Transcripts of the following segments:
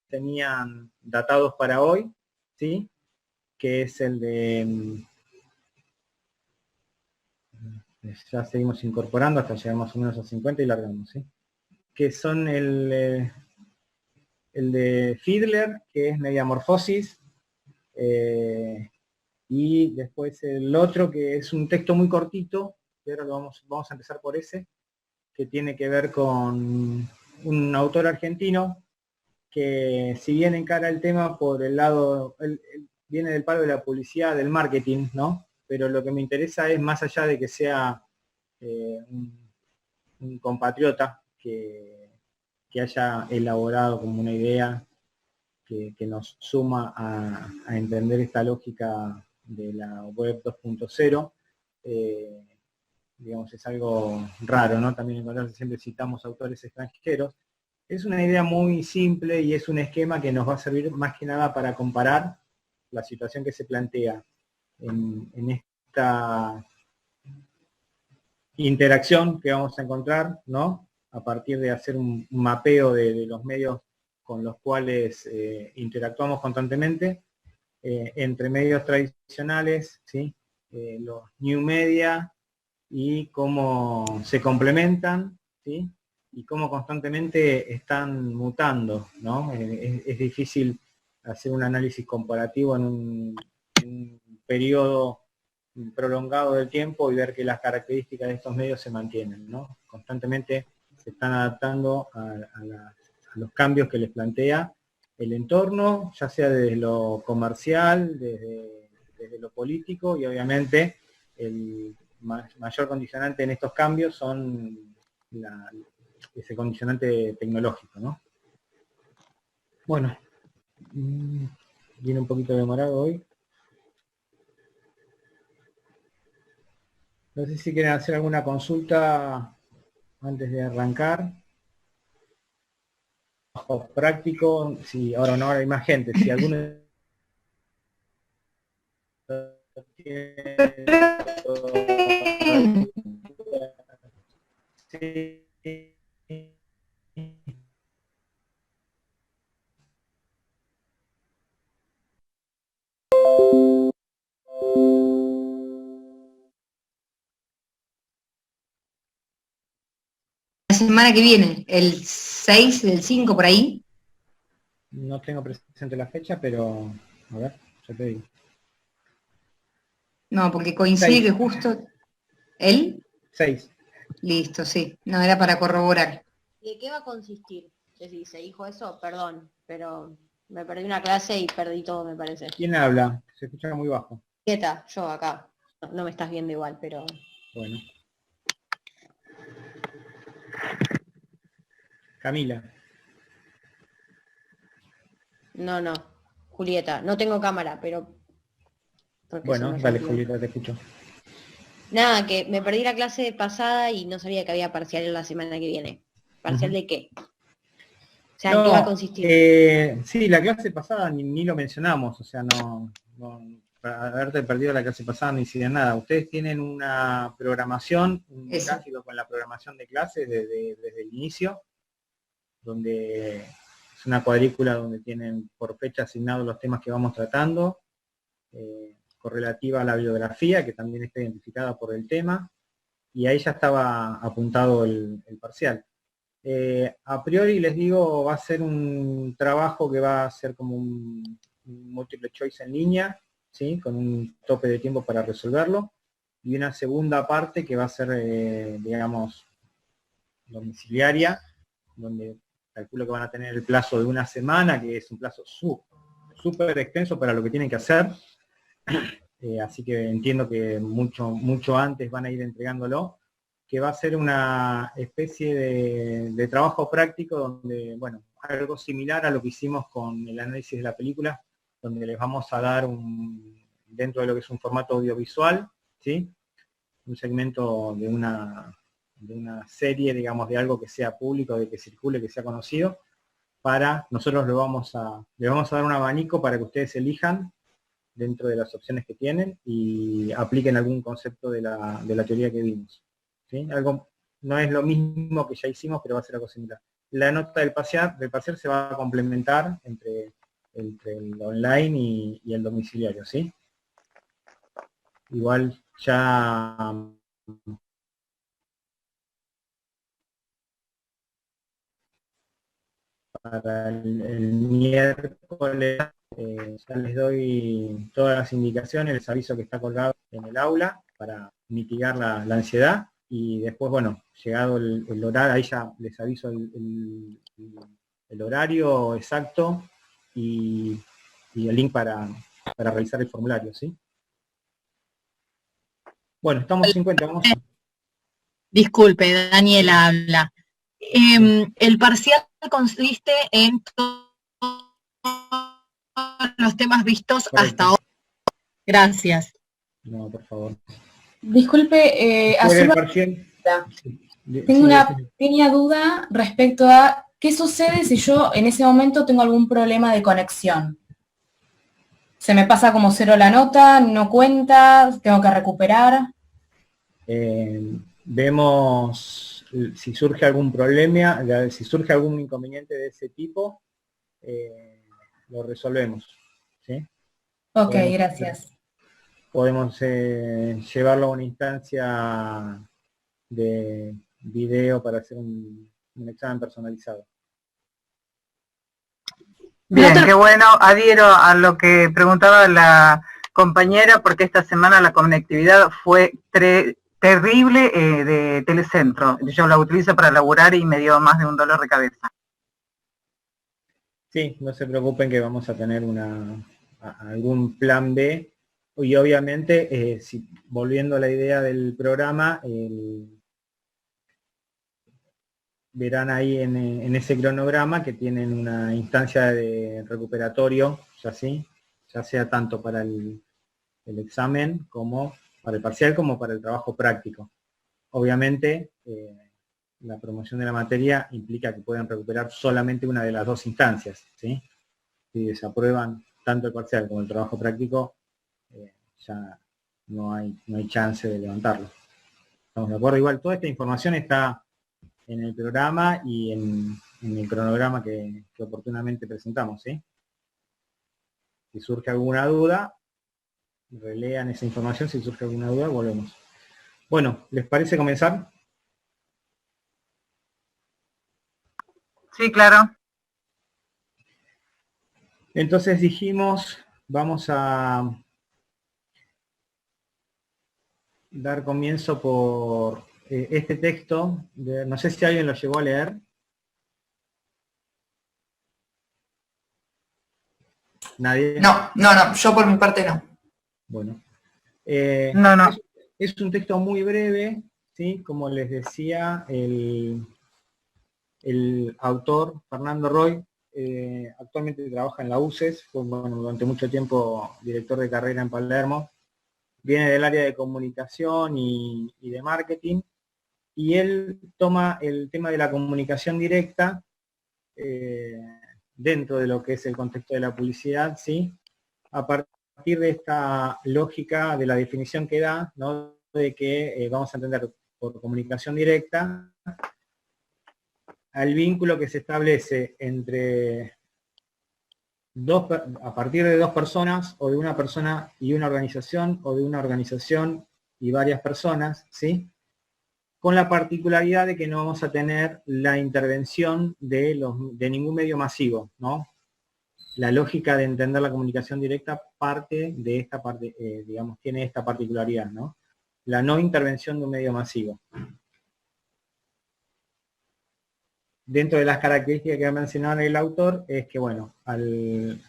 tenían datados para hoy, ¿sí? Que es el de... Ya seguimos incorporando hasta llegar más o menos a 50 y largamos, ¿sí? Que son el de Fiedler, que es Mediamorfosis, y después el otro que es un texto muy cortito, que ahora vamos a empezar por ese, que tiene que ver con un autor argentino que, si bien encara el tema por el lado, viene del palo de la publicidad, del marketing, ¿no? Pero lo que me interesa es, más allá de que sea un compatriota que haya elaborado como una idea que nos suma a entender esta lógica de la web 2.0, digamos, es algo raro, ¿no? También encontrarse, siempre citamos autores extranjeros. Es una idea muy simple y es un esquema que nos va a servir más que nada para comparar la situación que se plantea en esta interacción que vamos a encontrar, ¿no? A partir de hacer un mapeo de los medios con los cuales interactuamos constantemente, entre medios tradicionales, ¿sí? Los new media, y cómo se complementan, ¿sí? Y cómo constantemente están mutando, ¿no? Es difícil hacer un análisis comparativo en un periodo prolongado del tiempo y ver que las características de estos medios se mantienen, ¿no? Constantemente se están adaptando a los cambios que les plantea el entorno, ya sea desde lo comercial, desde lo político, y obviamente el mayor condicionante en estos cambios son ese condicionante tecnológico, ¿no? Bueno, viene un poquito demorado hoy. No sé si quieren hacer alguna consulta antes de arrancar. Práctico, si ahora no hay más gente, si alguno La semana que viene, el 6, el 5 por ahí. No tengo presente la fecha, pero a ver, ya te digo. No, porque coincide 6. que justo él. 6. Listo, sí. No, era para corroborar. ¿De qué va a consistir? Si se dijo eso, perdón, pero me perdí una clase y perdí todo, me parece. ¿Quién habla? Se escucha muy bajo. Quieta, yo acá. No me estás viendo igual, pero... Bueno. Camila. No. Julieta, no tengo cámara, pero... Bueno, dale, Julieta, te escucho. Nada, que me perdí la clase pasada y no sabía que había parcial en la semana que viene. ¿Parcial de qué? O sea, ¿en qué va a consistir? Sí, la clase pasada ni lo mencionamos, o sea, no para haberte perdido la clase pasada no hicieron nada. Ustedes tienen una programación, un gráfico con la programación de clases desde el inicio, donde es una cuadrícula donde tienen por fecha asignados los temas que vamos tratando, correlativa a la bibliografía, que también está identificada por el tema, y ahí ya estaba apuntado el parcial. A priori les digo, va a ser un trabajo que va a ser como un múltiple choice en línea, ¿sí? Con un tope de tiempo para resolverlo, y una segunda parte que va a ser, digamos, domiciliaria, donde calculo que van a tener el plazo de una semana, que es un plazo súper extenso para lo que tienen que hacer, así que entiendo que mucho antes van a ir entregándolo, que va a ser una especie de trabajo práctico donde, bueno, algo similar a lo que hicimos con el análisis de la película, donde les vamos a dar dentro de lo que es un formato audiovisual, ¿sí? Un segmento de una serie, digamos, de algo que sea público, de que circule, que sea conocido, nosotros le vamos a dar un abanico para que ustedes elijan dentro de las opciones que tienen y apliquen algún concepto de la teoría que vimos. ¿Sí? Algo no es lo mismo que ya hicimos, pero va a ser algo similar. la nota del parcial se va a complementar entre el online y el domiciliario, ¿sí? Igual ya para el miércoles ya les doy todas las indicaciones, les aviso que está colgado en el aula para mitigar la ansiedad, y después, bueno, llegado el horario, ahí ya les aviso el horario exacto y el link para realizar el formulario, ¿sí? Bueno, estamos 50, vamos a... Disculpe, Daniela habla. El parcial consiste en todos los temas vistos hasta ahora. Gracias. No, por favor. Disculpe, tengo una pequeña duda respecto a qué sucede si yo en ese momento tengo algún problema de conexión. ¿Se me pasa como cero la nota? ¿No cuenta? ¿Tengo que recuperar? Vemos si surge algún problema, si surge algún inconveniente de ese tipo, lo resolvemos, ¿sí? Ok, gracias. Podemos llevarlo a una instancia de video para hacer un examen personalizado. Bien, qué bueno, adhiero a lo que preguntaba la compañera, porque esta semana la conectividad fue terrible de Telecentro. Yo la utilizo para laburar y me dio más de un dolor de cabeza. Sí, no se preocupen que vamos a tener algún plan B, y obviamente, volviendo a la idea del programa, verán ahí en ese cronograma que tienen una instancia de recuperatorio, ya sea tanto para el examen como para el parcial como para el trabajo práctico. Obviamente, la promoción de la materia implica que puedan recuperar solamente una de las dos instancias, ¿sí? Si desaprueban tanto el parcial como el trabajo práctico, ya no hay chance de levantarlo. ¿Estamos de acuerdo? Igual toda esta información está en el programa y en el cronograma que oportunamente presentamos, ¿sí? Si surge alguna duda, relean esa información. Si surge alguna duda, volvemos. Bueno, ¿les parece comenzar? Sí, claro. Entonces dijimos, vamos a dar comienzo por este texto. No sé si alguien lo llegó a leer. ¿Nadie? No, yo por mi parte no. Bueno. No. Es un texto muy breve, ¿sí? Como les decía, el autor, Fernando Roy, actualmente trabaja en la UCES, fue durante mucho tiempo director de carrera en Palermo, viene del área de comunicación y de marketing, y él toma el tema de la comunicación directa dentro de lo que es el contexto de la publicidad, ¿sí? A partir de esta lógica de la definición que da, ¿no? De que vamos a entender por comunicación directa al vínculo que se establece entre a partir de dos personas, o de una persona y una organización, o de una organización y varias personas, ¿sí? Con la particularidad de que no vamos a tener la intervención de ningún medio masivo, ¿no? La lógica de entender la comunicación directa parte de esta parte, digamos, tiene esta particularidad, ¿no? La no intervención de un medio masivo. Dentro de las características que ha mencionado el autor, es que, bueno, al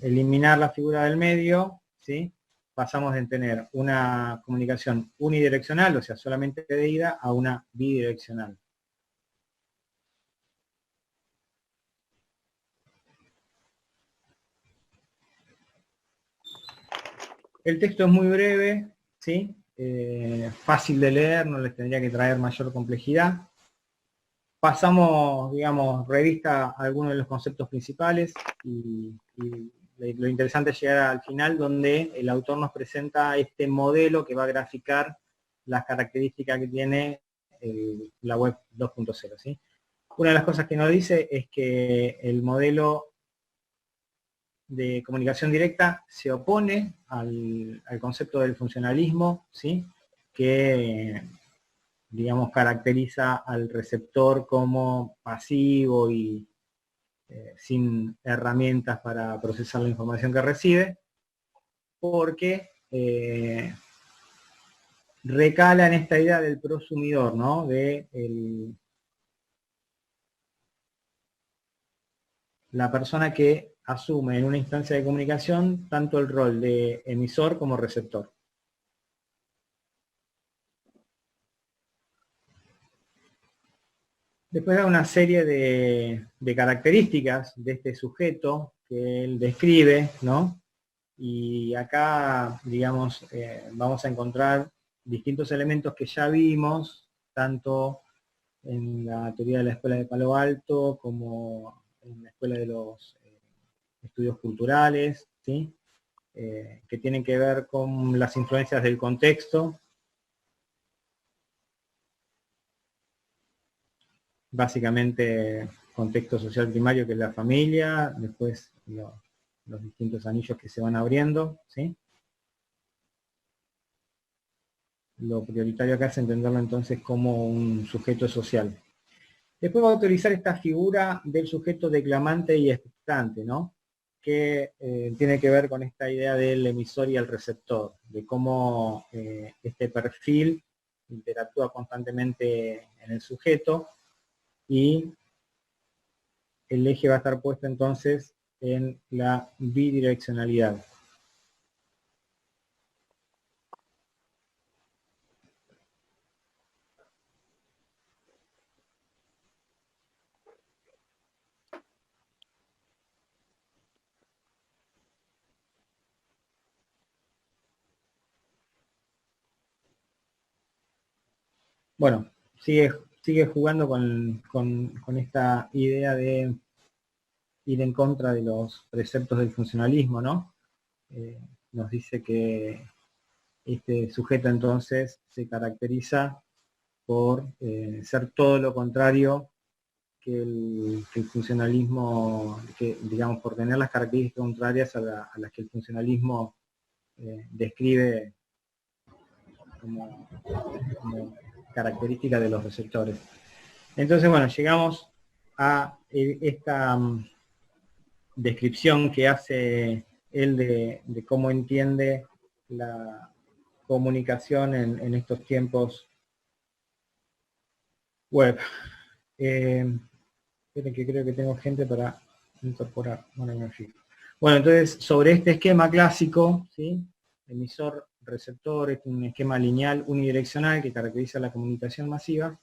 eliminar la figura del medio, ¿sí? Pasamos de tener una comunicación unidireccional, o sea, solamente de ida, a una bidireccional. El texto es muy breve, ¿sí? Fácil de leer, no les tendría que traer mayor complejidad. Pasamos, digamos, revista a algunos de los conceptos principales, y lo interesante es llegar al final, donde el autor nos presenta este modelo que va a graficar las características que tiene la web 2.0, ¿sí? Una de las cosas que nos dice es que el modelo de comunicación directa se opone al concepto del funcionalismo, ¿sí? Que, digamos, caracteriza al receptor como pasivo y sin herramientas para procesar la información que recibe, porque recala en esta idea del prosumidor, ¿no? De la persona que asume en una instancia de comunicación tanto el rol de emisor como receptor. Después da una serie de características de este sujeto que él describe, ¿no? Y acá, digamos, vamos a encontrar distintos elementos que ya vimos, tanto en la teoría de la Escuela de Palo Alto, como en la Escuela de los Estudios Culturales, ¿sí? Que tienen que ver con las influencias del contexto. Básicamente, contexto social primario, que es la familia, después los distintos anillos que se van abriendo, ¿sí? Lo prioritario acá es entenderlo entonces como un sujeto social. Después va a utilizar esta figura del sujeto declamante y expectante, ¿no? Que tiene que ver con esta idea del emisor y el receptor, de cómo este perfil interactúa constantemente en el sujeto, y el eje va a estar puesto entonces en la bidireccionalidad. Bueno, sigue jugando con esta idea de ir en contra de los preceptos del funcionalismo, ¿no? Nos dice que este sujeto entonces se caracteriza por ser todo lo contrario que el funcionalismo, que, digamos, por tener las características contrarias a las que el funcionalismo describe como característica de los receptores. Entonces, bueno, llegamos a esta descripción que hace él de cómo entiende la comunicación en estos tiempos web. Esperen que creo que tengo gente para incorporar. Bueno, entonces, sobre este esquema clásico, ¿sí? Emisor, receptor, es un esquema lineal unidireccional que caracteriza la comunicación masiva.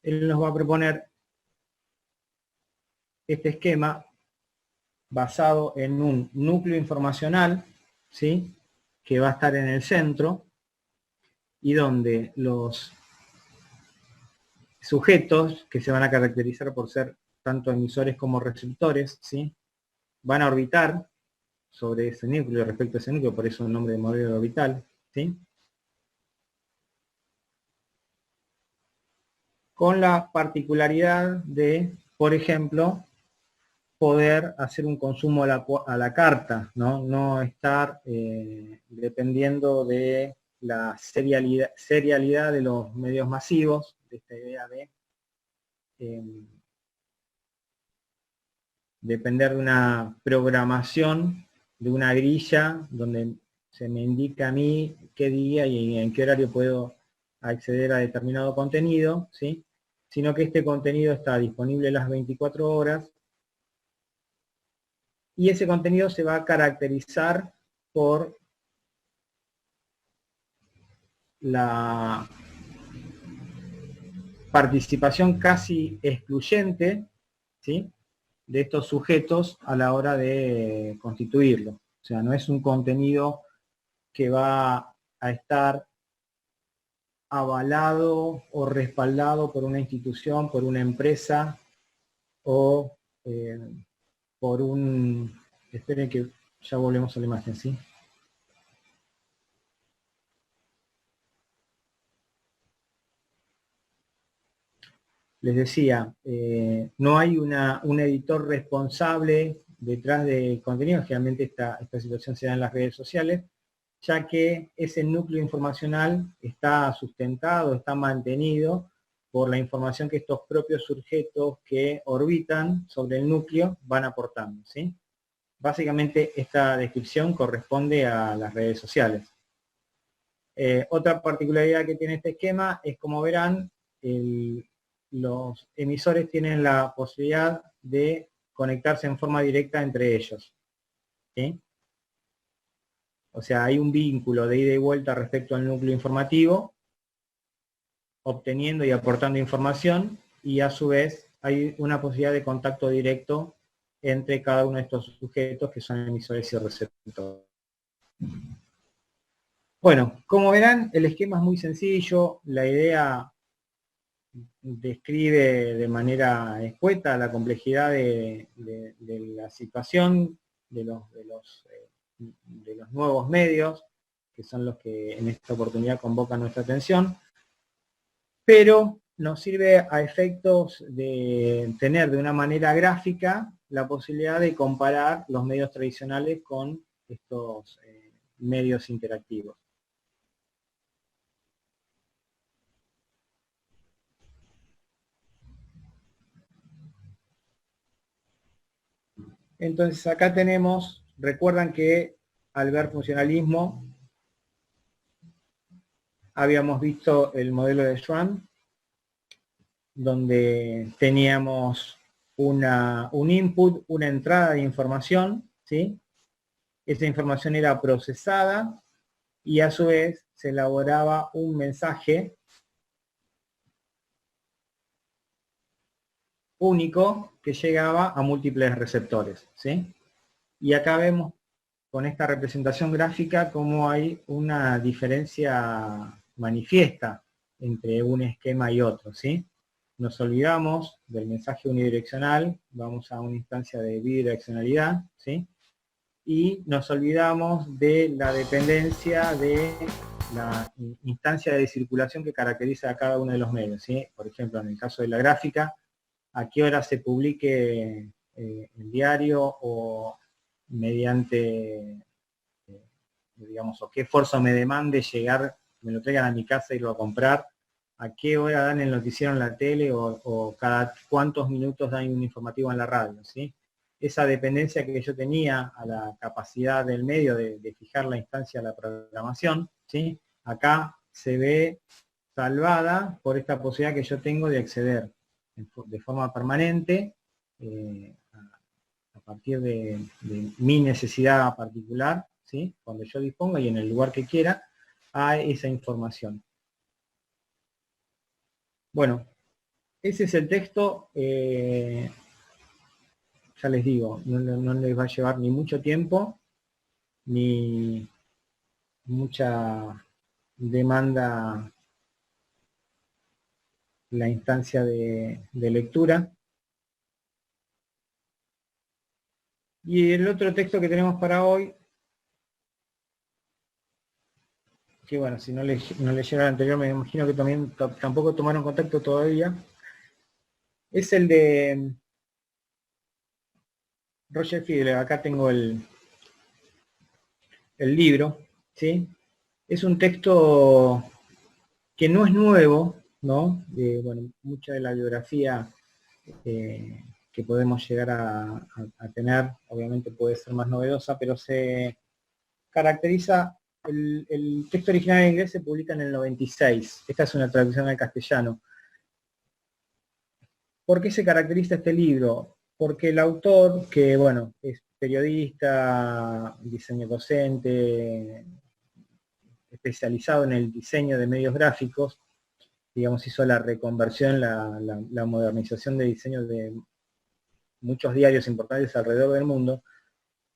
Él nos va a proponer este esquema basado en un núcleo informacional, ¿sí? Que va a estar en el centro, y donde los sujetos, que se van a caracterizar por ser tanto emisores como receptores, ¿sí? Van a orbitar sobre ese núcleo, respecto a ese núcleo, por eso el nombre de modelo orbital, ¿sí? Con la particularidad de, por ejemplo, poder hacer un consumo a la carta, ¿no? No estar dependiendo de la serialidad de los medios masivos, de esta idea de depender de una programación, de una grilla, donde se me indica a mí qué día y en qué horario puedo acceder a determinado contenido, ¿sí? Sino que este contenido está disponible las 24 horas, y ese contenido se va a caracterizar por la participación casi excluyente, ¿sí? De estos sujetos a la hora de constituirlo. O sea, no es un contenido que va a estar avalado o respaldado por una institución, por una empresa, o por un... Esperen que ya volvemos a la imagen, ¿sí? les decía, no hay un editor responsable detrás de contenido. Generalmente esta situación se da en las redes sociales, ya que ese núcleo informacional está sustentado, está mantenido por la información que estos propios sujetos que orbitan sobre el núcleo van aportando, ¿sí? Básicamente esta descripción corresponde a las redes sociales. Otra particularidad que tiene este esquema es, como verán, los emisores tienen la posibilidad de conectarse en forma directa entre ellos, ¿sí? O sea, hay un vínculo de ida y vuelta respecto al núcleo informativo, obteniendo y aportando información, y a su vez hay una posibilidad de contacto directo entre cada uno de estos sujetos que son emisores y receptores. Bueno, como verán, el esquema es muy sencillo, la idea describe de manera escueta la complejidad de la situación de los nuevos medios, que son los que en esta oportunidad convocan nuestra atención, pero nos sirve a efectos de tener de una manera gráfica la posibilidad de comparar los medios tradicionales con estos medios interactivos. Entonces acá tenemos, recuerdan que al ver funcionalismo habíamos visto el modelo de Schwann, donde teníamos un input, una entrada de información, ¿sí? Esa información era procesada y a su vez se elaboraba un mensaje único que llegaba a múltiples receptores, ¿sí? Y acá vemos con esta representación gráfica cómo hay una diferencia manifiesta entre un esquema y otro, ¿sí? Nos olvidamos del mensaje unidireccional, vamos a una instancia de bidireccionalidad, ¿sí? Y nos olvidamos de la dependencia de la instancia de circulación que caracteriza a cada uno de los medios, ¿sí? Por ejemplo, en el caso de la gráfica, a qué hora se publique el diario o mediante, digamos, o qué esfuerzo me demande llegar, me lo traigan a mi casa y irlo a comprar, a qué hora dan el noticiero en la tele o cada cuántos minutos dan un informativo en la radio, ¿sí? Esa dependencia que yo tenía a la capacidad del medio de fijar la instancia de la programación, ¿sí? Acá se ve salvada por esta posibilidad que yo tengo de acceder de forma permanente, a partir de mi necesidad particular, ¿sí? Cuando yo disponga y en el lugar que quiera, a esa información. Bueno, ese es el texto. Ya les digo, no les va a llevar ni mucho tiempo, ni mucha demanda la instancia de lectura. Y el otro texto que tenemos para hoy, que bueno, si no les llega el anterior, me imagino que también tampoco tomaron contacto todavía, es el de Roger Fiedler. Acá tengo el libro, ¿sí? Es un texto que no es nuevo, ¿no? Bueno, mucha de la biografía que podemos llegar a tener, obviamente puede ser más novedosa, pero se caracteriza, el texto original en inglés se publica en el 96, esta es una traducción al castellano. ¿Por qué se caracteriza este libro? Porque el autor, que bueno, es periodista, diseño docente, especializado en el diseño de medios gráficos, digamos, hizo la reconversión, la modernización de diseño de muchos diarios importantes alrededor del mundo.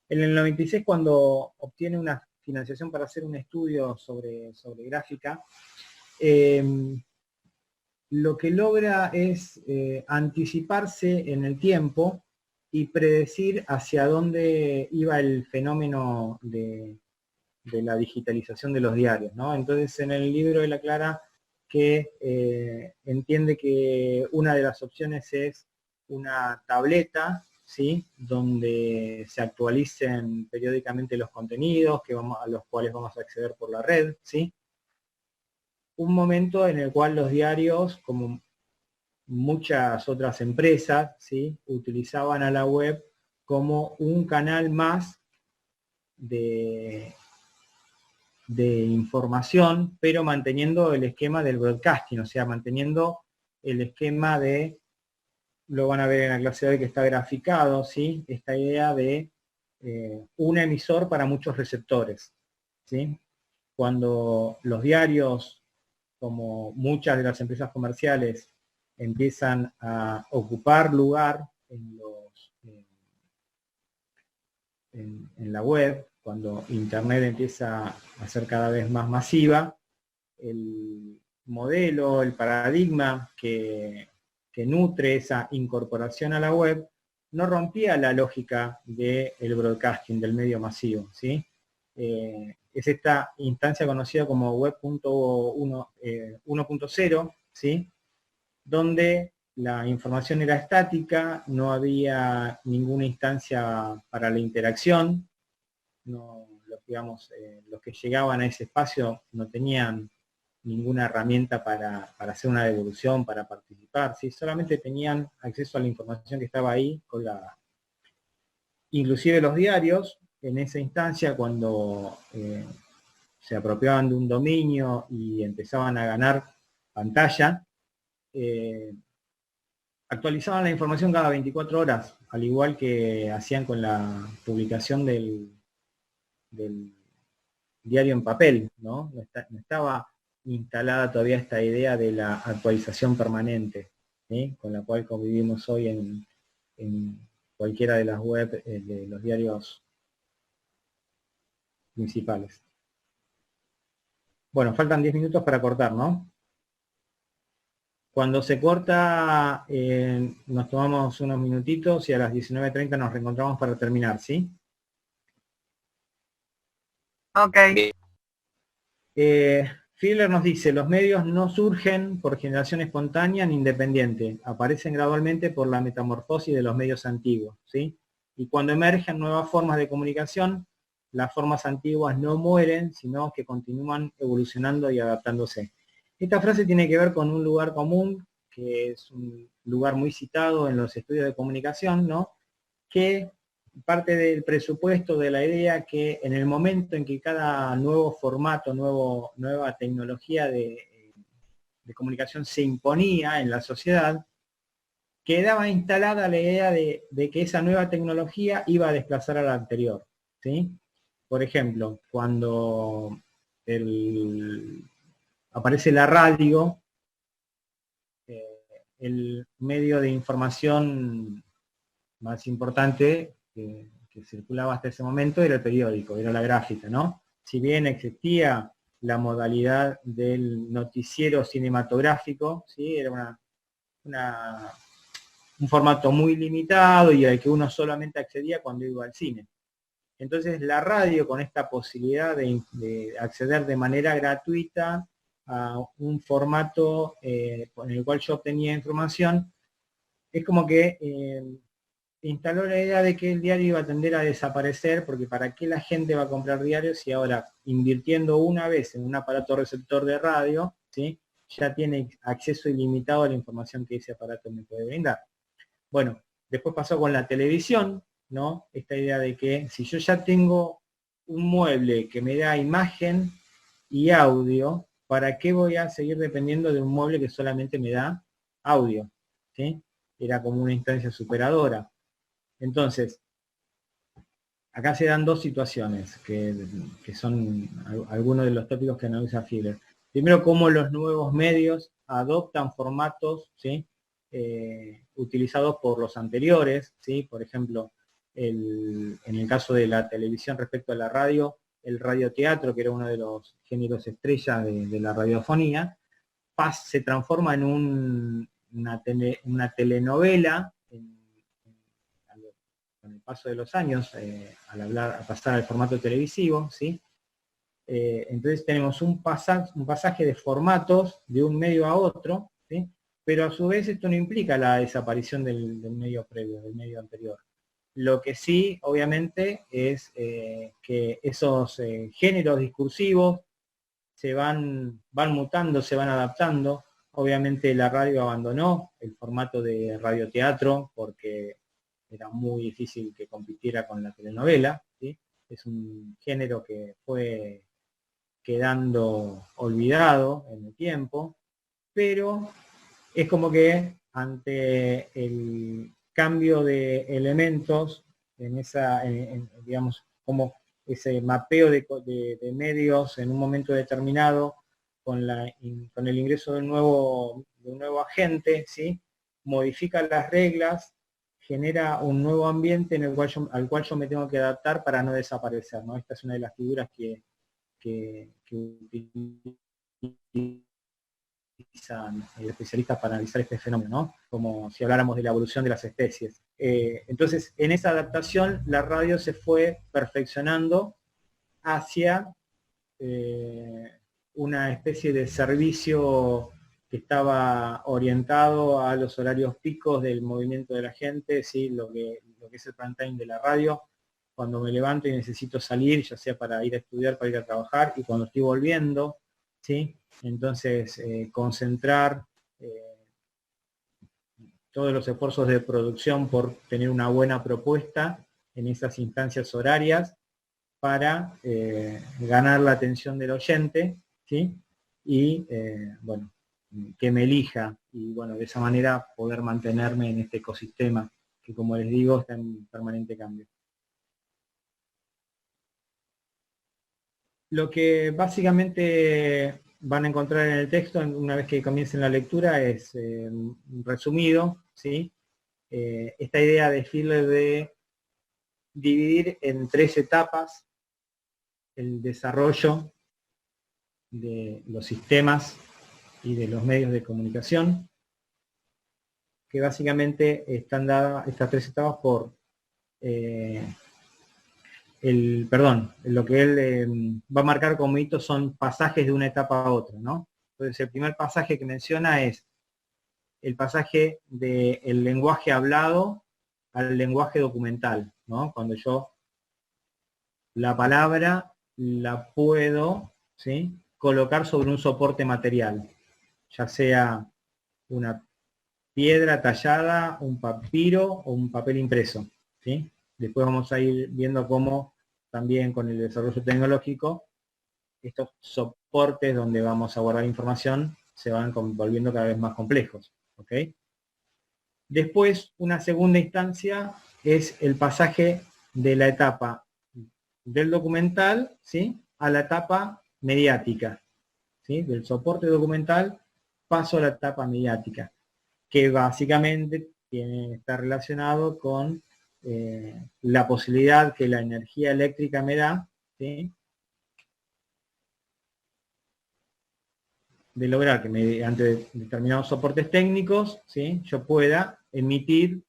En el 96, cuando obtiene una financiación para hacer un estudio sobre gráfica, lo que logra es anticiparse en el tiempo y predecir hacia dónde iba el fenómeno de la digitalización de los diarios, ¿no? Entonces en el libro él aclara que entiende que una de las opciones es una tableta, ¿sí? Donde se actualicen periódicamente los contenidos a los cuales vamos a acceder por la red, ¿sí? Un momento en el cual los diarios, como muchas otras empresas, ¿sí? Utilizaban a la web como un canal más de información, pero manteniendo el esquema del broadcasting, o sea, manteniendo el esquema de, lo van a ver en la clase de hoy que está graficado, ¿sí? Esta idea de un emisor para muchos receptores, ¿sí? Cuando los diarios, como muchas de las empresas comerciales, empiezan a ocupar lugar en la web, cuando Internet empieza a ser cada vez más masiva, el modelo, el paradigma que nutre esa incorporación a la web, no rompía la lógica del broadcasting, del medio masivo, ¿sí? Es esta instancia conocida como Web 1.0, ¿sí? Donde la información era estática, no había ninguna instancia para la interacción, los que llegaban a ese espacio no tenían ninguna herramienta para hacer una devolución, para participar, ¿sí? Solamente tenían acceso a la información que estaba ahí colgada. Inclusive los diarios, en esa instancia, cuando se apropiaban de un dominio y empezaban a ganar pantalla, actualizaban la información cada 24 horas, al igual que hacían con la publicación del diario en papel, ¿no? No estaba instalada todavía esta idea de la actualización permanente, ¿sí? Con la cual convivimos hoy en cualquiera de las web de los diarios principales. Bueno, faltan 10 minutos para cortar, ¿no? Cuando se corta, nos tomamos unos minutitos y a las 19:30 nos reencontramos para terminar, ¿sí? Ok. Fidler nos dice, los medios no surgen por generación espontánea ni independiente, aparecen gradualmente por la metamorfosis de los medios antiguos, ¿sí? Y cuando emergen nuevas formas de comunicación, las formas antiguas no mueren, sino que continúan evolucionando y adaptándose. Esta frase tiene que ver con un lugar común, que es un lugar muy citado en los estudios de comunicación, ¿no? Que parte del presupuesto de la idea que en el momento en que cada nuevo formato, nueva tecnología de comunicación se imponía en la sociedad, quedaba instalada la idea de que esa nueva tecnología iba a desplazar a la anterior, ¿sí? Por ejemplo, cuando aparece la radio, el medio de información más importante que circulaba hasta ese momento era el periódico, era la gráfica, ¿no? Si bien existía la modalidad del noticiero cinematográfico, ¿sí? Era un formato muy limitado y al que uno solamente accedía cuando iba al cine. Entonces la radio, con esta posibilidad de acceder de manera gratuita a un formato con el cual yo obtenía información, es como que instaló la idea de que el diario iba a tender a desaparecer, porque ¿para qué la gente va a comprar diarios si ahora, invirtiendo una vez en un aparato receptor de radio, ¿sí? Ya tiene acceso ilimitado a la información que ese aparato me puede brindar? Bueno, después pasó con la televisión, ¿no? Esta idea de que si yo ya tengo un mueble que me da imagen y audio, ¿para qué voy a seguir dependiendo de un mueble que solamente me da audio? ¿Sí? Era como una instancia superadora. Entonces, acá se dan dos situaciones que son algunos de los tópicos que analiza Fidler. Primero, cómo los nuevos medios adoptan formatos, ¿sí? Utilizados por los anteriores, ¿sí? Por ejemplo, en el caso de la televisión respecto a la radio, el radioteatro, que era uno de los géneros estrella de la radiofonía, se transforma en una telenovela con el paso de los años, al pasar al formato televisivo, ¿sí? Entonces tenemos un pasaje de formatos de un medio a otro, ¿sí? Pero a su vez esto no implica la desaparición del medio previo, del medio anterior. Lo que sí, obviamente, es que esos géneros discursivos se van mutando, se van adaptando. Obviamente la radio abandonó el formato de radioteatro porque era muy difícil que compitiera con la telenovela, ¿sí? Es un género que fue quedando olvidado en el tiempo, pero es como que ante el cambio de elementos en esa, digamos, como ese mapeo de medios en un momento determinado, con el ingreso de un nuevo agente, ¿sí? Modifica las reglas, genera un nuevo ambiente en el cual al cual yo me tengo que adaptar para no desaparecer, ¿no? Esta es una de las figuras que utilizan especialistas para analizar este fenómeno, ¿no? Como si habláramos de la evolución de las especies. Entonces, en esa adaptación, la radio se fue perfeccionando hacia una especie de servicio que estaba orientado a los horarios picos del movimiento de la gente, ¿sí? Lo que es el prime time de la radio, cuando me levanto y necesito salir, ya sea para ir a estudiar, para ir a trabajar, y cuando estoy volviendo, ¿sí? Entonces, concentrar todos los esfuerzos de producción por tener una buena propuesta en esas instancias horarias para ganar la atención del oyente, ¿sí? Y, bueno, que me elija, y bueno, de esa manera poder mantenerme en este ecosistema que, como les digo, está en permanente cambio. Lo que básicamente van a encontrar en el texto, una vez que comiencen la lectura, es resumido, ¿sí? Esta idea de Fiedler de dividir en 3 etapas el desarrollo de los sistemas y de los medios de comunicación, que básicamente están dadas estas 3 etapas por lo que él va a marcar como hito son pasajes de una etapa a otra, ¿no? Entonces el primer pasaje que menciona es el pasaje del lenguaje hablado al lenguaje documental, ¿no? Cuando yo la palabra la puedo, ¿sí?, colocar sobre un soporte material, ya sea una piedra tallada, un papiro o un papel impreso, ¿sí? Después vamos a ir viendo cómo también con el desarrollo tecnológico estos soportes donde vamos a guardar información se van volviendo cada vez más complejos, ¿ok? Después, una segunda instancia es el pasaje de la etapa del documental, ¿sí?, a la etapa mediática, ¿sí? Del soporte documental paso a la etapa mediática, que básicamente está relacionado con la posibilidad que la energía eléctrica me da, ¿sí?, de lograr que mediante determinados soportes técnicos, ¿sí?, yo pueda emitir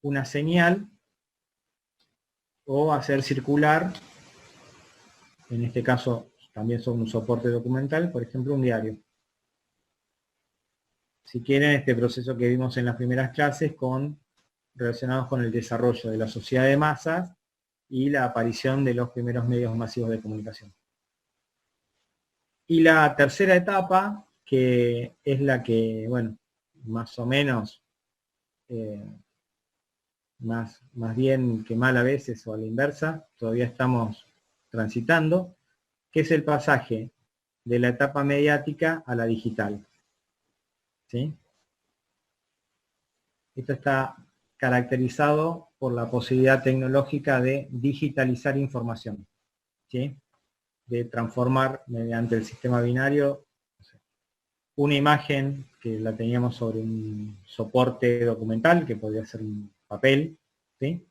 una señal o hacer circular, en este caso también son un soporte documental, por ejemplo un diario. Si quieren, este proceso que vimos en las primeras clases relacionados con el desarrollo de la sociedad de masas y la aparición de los primeros medios masivos de comunicación. Y la tercera etapa, que es la que, bueno, más o menos, más bien que mal a veces o a la inversa, todavía estamos transitando, que es el pasaje de la etapa mediática a la digital, ¿sí? Esto está caracterizado por la posibilidad tecnológica de digitalizar información, ¿sí?, de transformar mediante el sistema binario, no sé, una imagen que la teníamos sobre un soporte documental, que podría ser un papel, ¿sí?,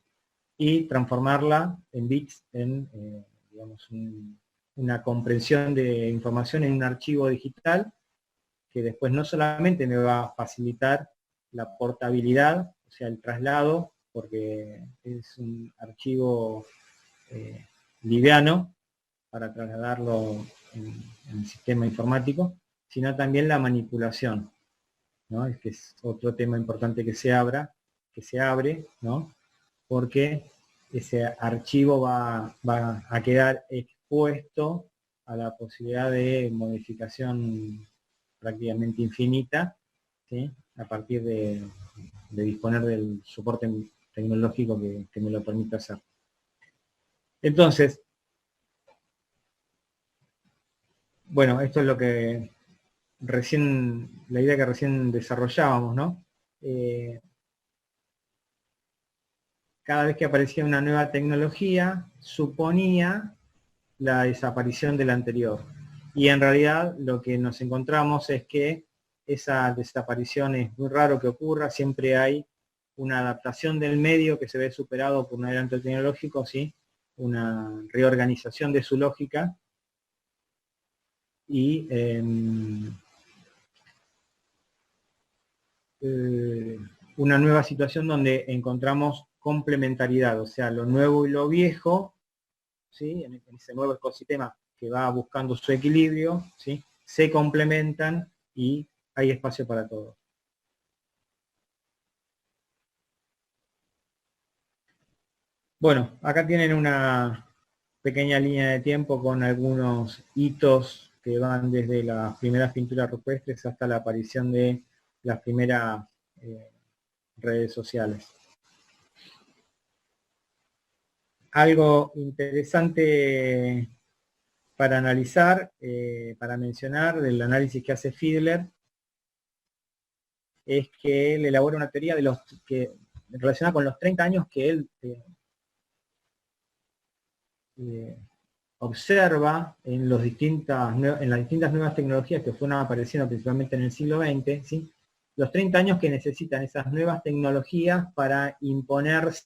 y transformarla en bits, en digamos, una comprensión de información en un archivo digital, que después no solamente me va a facilitar la portabilidad, o sea, el traslado, porque es un archivo liviano, para trasladarlo en el sistema informático, sino también la manipulación, ¿no? Es que es otro tema importante que se abre, ¿no? Porque ese archivo va a quedar expuesto a la posibilidad de modificación prácticamente infinita, ¿sí? A partir de disponer del soporte tecnológico que me lo permite hacer. Entonces, bueno, esto es lo que la idea que recién desarrollábamos, ¿no? Cada vez que aparecía una nueva tecnología, suponía la desaparición de la anterior. Y en realidad lo que nos encontramos es que esa desaparición es muy raro que ocurra, siempre hay una adaptación del medio que se ve superado por un adelanto tecnológico, ¿sí? Una reorganización de su lógica y una nueva situación donde encontramos complementariedad, o sea, lo nuevo y lo viejo, ¿sí? En ese nuevo ecosistema que va buscando su equilibrio, ¿sí? Se complementan y hay espacio para todo. Bueno, acá tienen una pequeña línea de tiempo con algunos hitos que van desde las primeras pinturas rupestres hasta la aparición de las primeras redes sociales. Algo interesante para analizar, para mencionar del análisis que hace Fiedler, es que él elabora una teoría relacionada con los 30 años que él observa en las distintas nuevas tecnologías que fueron apareciendo principalmente en el siglo XX, ¿sí? Los 30 años que necesitan esas nuevas tecnologías para imponerse